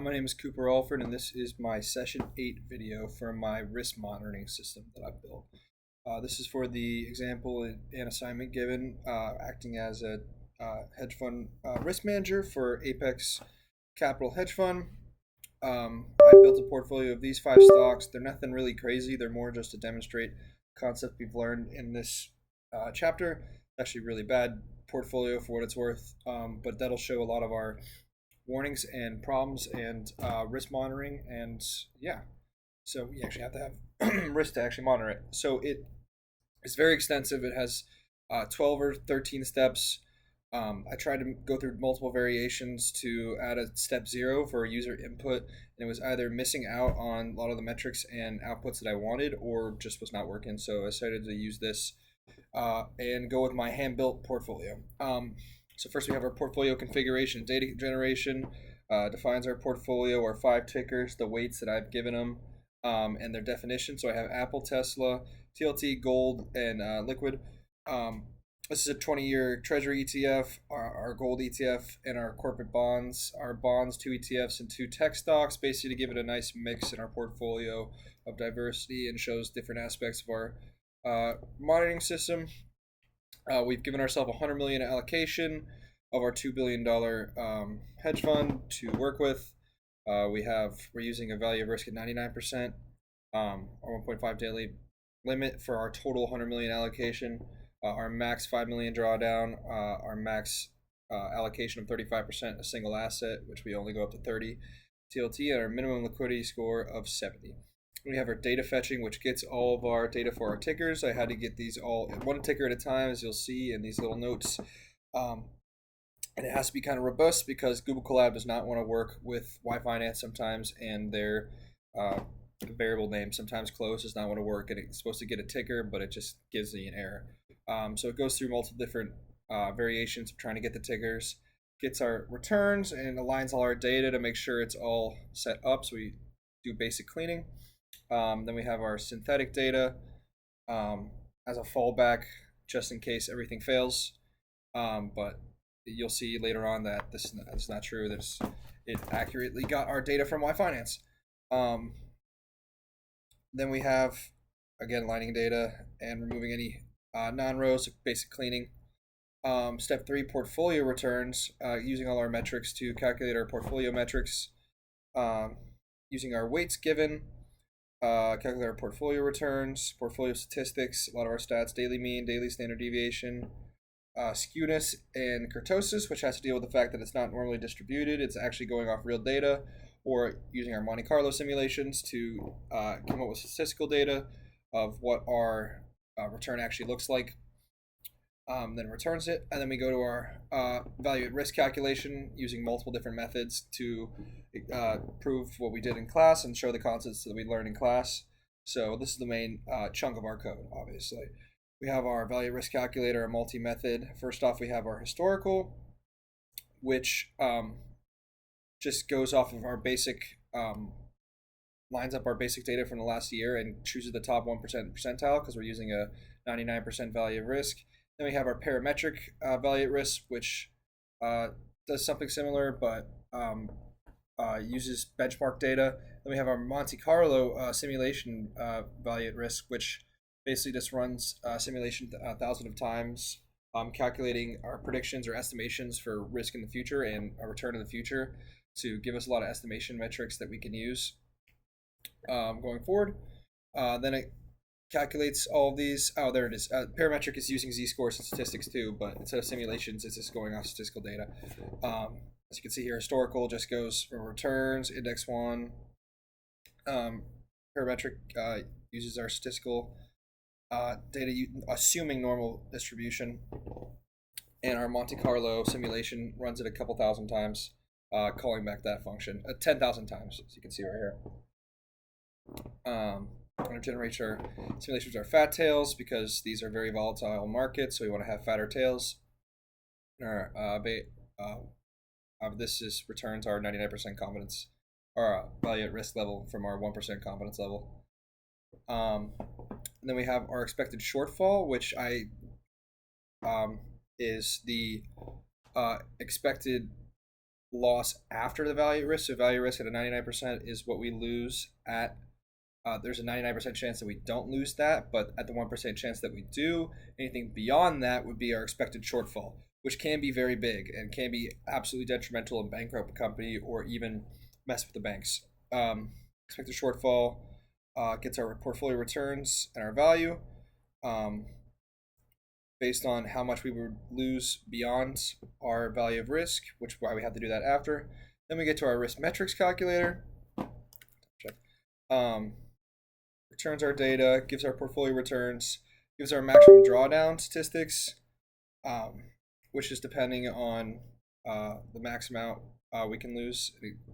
My name is Cooper Alford, and this is my Session 8 video for my risk monitoring system that I've built. This is for the example and assignment given, acting as a hedge fund risk manager for Apex Capital Hedge Fund. I built a portfolio of these 5 stocks. They're nothing really crazy. They're more just to demonstrate concept we've learned in this chapter. Actually, really bad portfolio for what it's worth, but that'll show a lot of our warnings and problems and risk monitoring. And yeah, so we actually have to have risk to actually monitor it. So it's very extensive. It has 12 or 13 steps. I tried to go through multiple variations to add a step 0 for user input, and it was either missing out on a lot of the metrics and outputs that I wanted, or just was not working. So I decided to use this and go with my hand-built portfolio. So first we have our portfolio configuration. Data generation defines our portfolio, our 5 tickers, the weights that I've given them, and their definition. So I have Apple, Tesla, TLT, gold, and liquid. This is a 20-year Treasury ETF, our gold ETF, and our corporate bonds. Our bonds, 2 ETFs, and 2 tech stocks, basically to give it a nice mix in our portfolio of diversity and shows different aspects of our monitoring system. We've given ourselves $100 million allocation of our $2 billion hedge fund to work with. We're using a value of risk at 99%, our 1.5 daily limit for our total $100 million allocation. Our max $5 million drawdown, our max allocation of 35% a single asset, which we only go up to 30 TLT, and our minimum liquidity score of 70. We have our data fetching, which gets all of our data for our tickers. I had to get these all one ticker at a time, as you'll see in these little notes. And it has to be kind of robust because Google Colab does not want to work with Y Finance sometimes, and their variable name sometimes close does not want to work, and it's supposed to get a ticker, but it just gives me an error. So it goes through multiple different variations of trying to get the tickers, gets our returns, and aligns all our data to make sure it's all set up. So we do basic cleaning. Then we have our synthetic data as a fallback just in case everything fails. But you'll see later on that this is not true. It accurately got our data from Y Finance. Then we have, again, lining data and removing any non-rows, basic cleaning. Step 3, portfolio returns, using all our metrics to calculate our portfolio metrics, using our weights given, calculate our portfolio returns, portfolio statistics, a lot of our stats, daily mean, daily standard deviation, skewness, and kurtosis, which has to deal with the fact that it's not normally distributed. It's actually going off real data, or using our Monte Carlo simulations to come up with statistical data of what our return actually looks like. Then returns it, and then we go to our value at risk calculation using multiple different methods to prove what we did in class and show the concepts that we learned in class. So this is the main chunk of our code, obviously. We have our value at risk calculator, a multi-method. First off, we have our historical, which just goes off of our basic, lines up our basic data from the last year and chooses the top 1% percentile because we're using a 99% value of risk. Then we have our parametric value at risk, which does something similar, but uses benchmark data. Then we have our Monte Carlo simulation value at risk, which basically just runs simulation 1,000 of times, calculating our predictions or estimations for risk in the future and a return in the future to give us a lot of estimation metrics that we can use going forward. Then it calculates all of these. Oh, there it is. Parametric is using z-scores and statistics too, but instead of simulations, it's just going off statistical data. As you can see here, historical just goes from returns, index 1. Parametric uses our statistical data assuming normal distribution, and our Monte Carlo simulation runs it a couple thousand times, calling back that function 10,000 times, as you can see right here. We're going to generate our simulations are fat tails because these are very volatile markets, so we want to have fatter tails. Our this is returns our 99% confidence, or value at risk level from our 1% confidence level. And then we have our expected shortfall, which is the expected loss after the value at risk. So value at risk at a 99% is what we lose at. There's a 99% chance that we don't lose that, but at the 1% chance that we do, anything beyond that would be our expected shortfall, which can be very big and can be absolutely detrimental and bankrupt a company or even mess with the banks. Expected shortfall gets our portfolio returns and our value based on how much we would lose beyond our value of risk, which is why we have to do that after. Then we get to our risk metrics calculator. Returns our data, gives our portfolio returns, gives our maximum drawdown statistics, which is depending on the max amount we can lose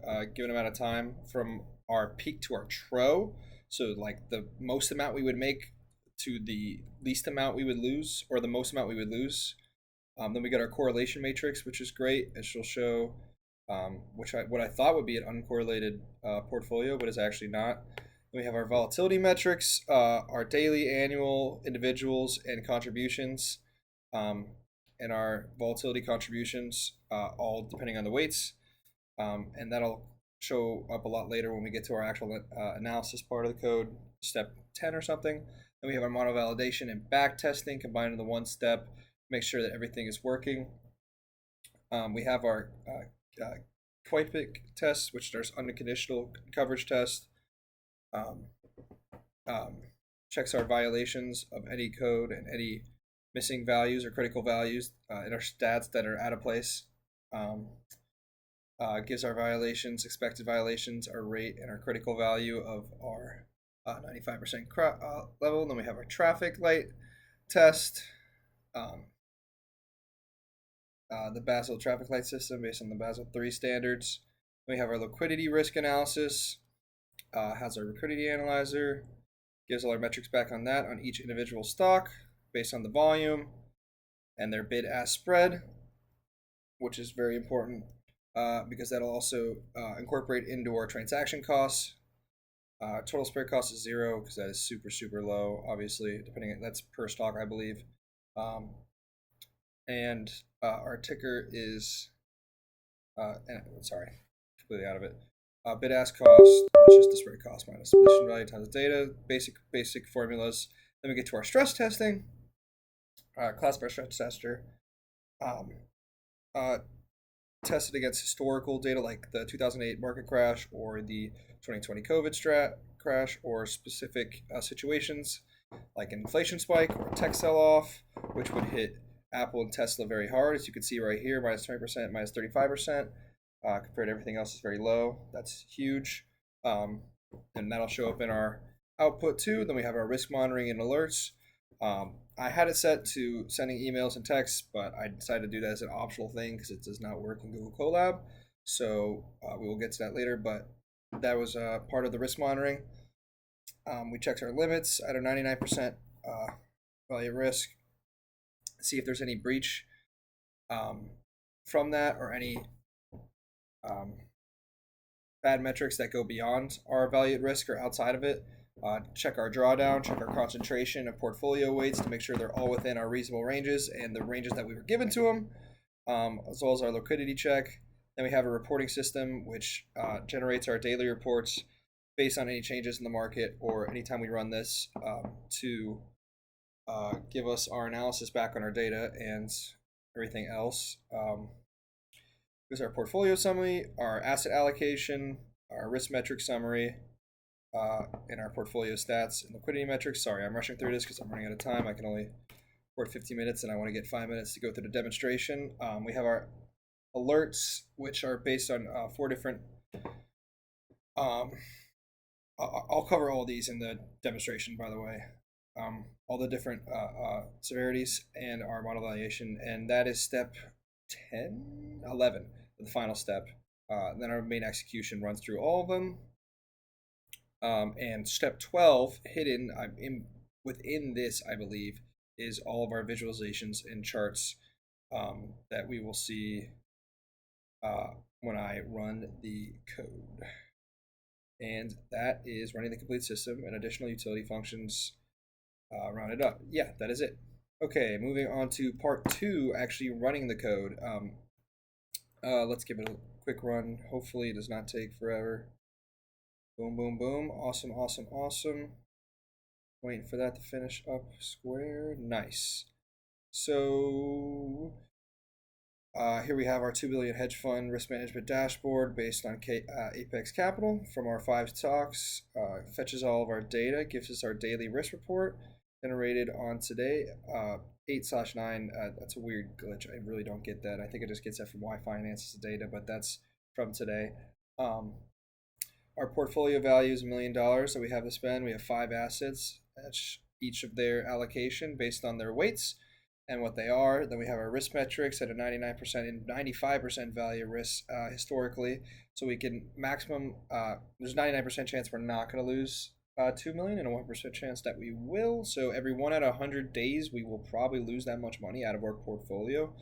a given amount of time from our peak to our trough. So like the most amount we would make to the least amount we would lose, or the most amount we would lose. Then we get our correlation matrix, which is great. It will show what I thought would be an uncorrelated portfolio, but is actually not. Then we have our volatility metrics, our daily, annual, individuals, and contributions, and our volatility contributions, all depending on the weights. And that'll show up a lot later when we get to our actual analysis part of the code, step 10 or something. Then we have our model validation and back testing combined in the one step, make sure that everything is working. We have our QUIPIC test, which there's unconditional coverage test. Checks our violations of any code and any missing values or critical values in our stats that are out of place. Gives our violations, expected violations, our rate, and our critical value of our 95% level. And then we have our traffic light test, the Basel traffic light system based on the Basel III standards. Then we have our liquidity risk analysis, has our liquidity analyzer, gives all our metrics back on that on each individual stock based on the volume and their bid-ask spread, which is very important because that'll also incorporate into our transaction costs. Total spread cost is 0 because that is super, super low, obviously, that's per stock, I believe. And our ticker is, sorry, completely out of it. Bid-ask cost, that's just the spread cost minus position value times data, basic formulas. Then we get to our stress testing. Classify stress tester. Tested against historical data like the 2008 market crash or the 2020 COVID crash, or specific situations like an inflation spike or a tech sell-off, which would hit Apple and Tesla very hard. As you can see right here, minus 20%, minus 35%. Compared to everything else is very low. That's huge. And that'll show up in our output too. Then we have our risk monitoring and alerts. I had it set to sending emails and texts, but I decided to do that as an optional thing because it does not work in Google Colab. So we will get to that later, but that was part of the risk monitoring. We checked our limits at a 99% value at risk. See if there's any breach from that or any bad metrics that go beyond our value at risk or outside of it. Check our drawdown, check our concentration of portfolio weights to make sure they're all within our reasonable ranges and the ranges that we were given to them, as well as our liquidity check. Then we have a reporting system which generates our daily reports based on any changes in the market or anytime we run this to give us our analysis back on our data and everything else. Here's our portfolio summary, our asset allocation, our risk metric summary, and our portfolio stats and liquidity metrics. Sorry, I'm rushing through this because I'm running out of time. I can only record 15 minutes and I want to get 5 minutes to go through the demonstration. We have our alerts, which are based on 4 different... I'll cover all these in the demonstration, by the way. All the different severities and our model evaluation, and that is step 11, the final step. Then our main execution runs through all of them. And step 12, hidden within this, I believe, is all of our visualizations and charts that we will see when I run the code. And that is running the complete system and additional utility functions rounded up. Yeah, that is it. Okay, moving on to part 2, actually running the code. Let's give it a quick quick run. Hopefully it does not take forever. Boom, boom, boom. Awesome, awesome, awesome. Waiting for that to finish up square. Nice. So here we have our 2 billion hedge fund risk management dashboard based on Apex Capital from our 5 stocks. Fetches all of our data, gives us our daily risk report generated on today. 8/9. That's a weird glitch. I really don't get that. I think it just gets that from Y Finance's data, but that's from today. Our portfolio value is $1 million that we have to spend. We have 5 assets, each of their allocation based on their weights and what they are. Then we have our risk metrics at a 99% and 95% value risk historically. So we can maximum, there's a 99% chance we're not going to lose 2 million and a 1% chance that we will. So every 1 out of 100 days, we will probably lose that much money out of our portfolio.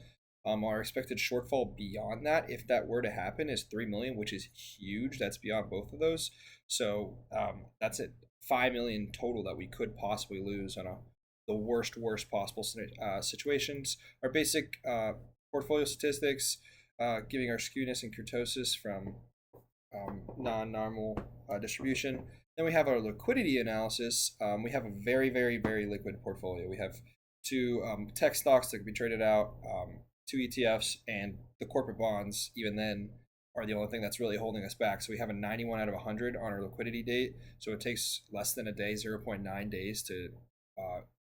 Our expected shortfall beyond that, if that were to happen, is 3 million, which is huge. That's beyond both of those. So that's it. 5 million total that we could possibly lose on the worst possible situations. Our basic portfolio statistics, giving our skewness and kurtosis from non-normal distribution. Then we have our liquidity analysis. We have a very, very, very liquid portfolio. We have 2 tech stocks that can be traded out, 2 ETFs, and the corporate bonds, even then, are the only thing that's really holding us back. So we have a 91 out of 100 on our liquidity date. So it takes less than a day, 0.9 days to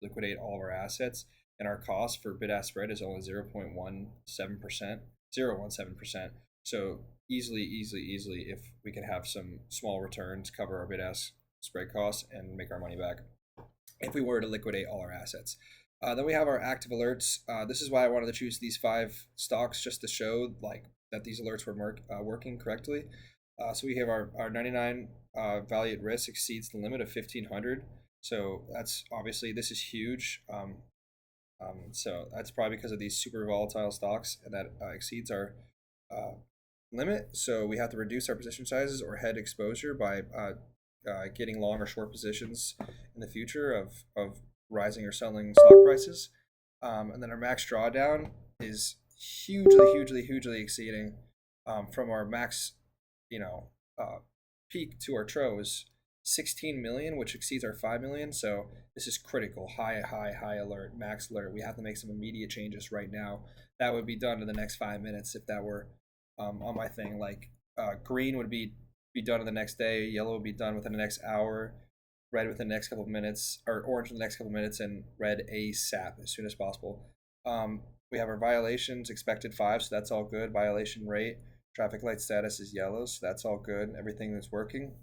liquidate all of our assets. And our cost for bid-ask spread is only 0.17%, 0.17%. So easily, if we can have some small returns, cover our bid-ask spread costs and make our money back if we were to liquidate all our assets. Then we have our active alerts. This is why I wanted to choose these 5 stocks, just to show that these alerts were working correctly. So we have our 99 value at risk exceeds the limit of 1,500. So that's obviously, this is huge. So that's probably because of these super volatile stocks that exceeds our limit. So we have to reduce our position sizes or head exposure by getting long or short positions in the future of rising or selling stock prices. And then our max drawdown is hugely exceeding from our max, peak to our TRO is 16 million, which exceeds our 5 million. So this is critical. High alert, max alert. We have to make some immediate changes right now. That would be done in the next 5 minutes if that were on my thing. Like green would be done in the next day, yellow would be done within the next hour, red within the next couple of minutes, or orange in the next couple of minutes, and red ASAP as soon as possible. We have our violations expected 5, so that's all good. Violation rate, traffic light status is yellow, so that's all good. Everything is working.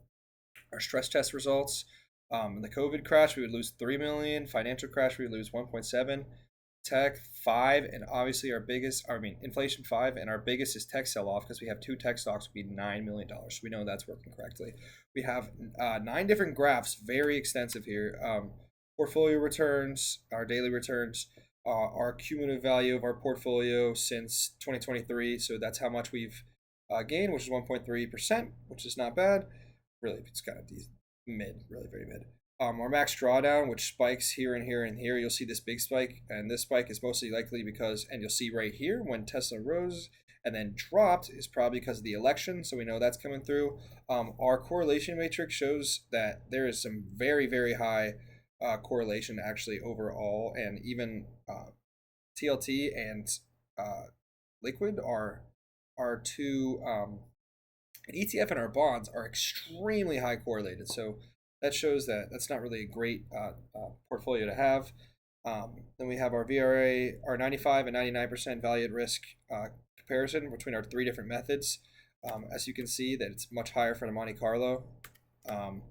Our stress test results. In the COVID crash, we would lose 3 million. Financial crash, we would lose 1.7. Tech 5, and obviously inflation 5, and our biggest is tech sell-off because we have 2 tech stocks would be $9 million. So we know that's working correctly. We have 9 different graphs, very extensive here. Portfolio returns, our daily returns, our cumulative value of our portfolio since 2023. So that's how much we've gained, which is 1.3%, which is not bad. Really, it's kind of mid, really very mid. Our max drawdown, which spikes here and here and here, you'll see this big spike, and this spike is mostly likely because, and you'll see right here when Tesla rose and then dropped, is probably because of the election, so we know that's coming through. Our correlation matrix shows that there is some very high correlation actually overall, and even TLT and liquid are 2, an ETF and our bonds are extremely high correlated, so that shows that that's not really a great portfolio to have. Then we have our VRA, our 95 and 99% value at risk comparison between our 3 different methods. As you can see, that it's much higher for the Monte Carlo. And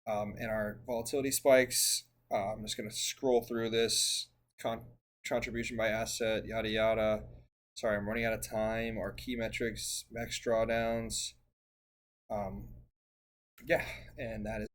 our volatility spikes. I'm just going to scroll through this. Contribution by asset, yada yada. Sorry, I'm running out of time. Our key metrics, max drawdowns. Yeah, and that is